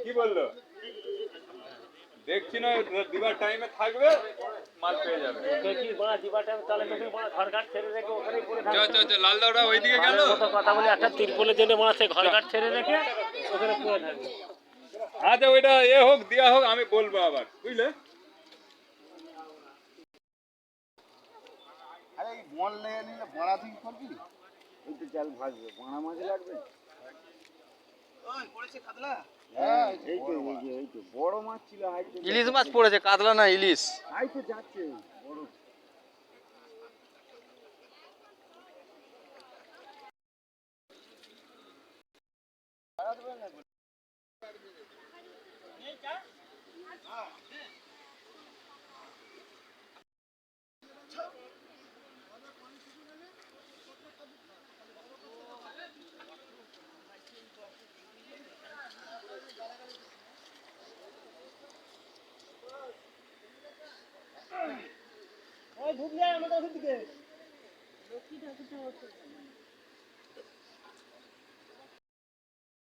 কি বললো? দেখছি না দিবার টাইমে থাকবে, মাল পেয়ে যাবে। কি বড় দিবার টাইম তাহলে তুমি বড় ঘরঘাট ছেড়ে রেখে ওখানেই পড়ে থাকো। চল লাল দাওড়া ওইদিকে গেল। কত কথা বলে একটা তিরপলের জন্য বড় সে ঘরঘাট ছেড়ে রেখে ওখানে পড়ে থাকবে। আচ্ছা ওইটা হোক দেয়া হোক, আমি বলবো আবার, বুঝলে? আরে এই বল লেগে নিলে বড়া তুই করবি? এই তো জাল ভাজবে, বড়া মাছ লাগবে। ওই পড়েছে কাতলা? হ্যাঁ এই তো বড় মাছ ছিল। ইলিশ মাছ পড়েছে, কাতলা না ইলিশ। আই তো যাচ্ছে বড়। ওই ঢুক যায় আমাদের ওদিকে। লক্ষ্মী ঠাকুরটা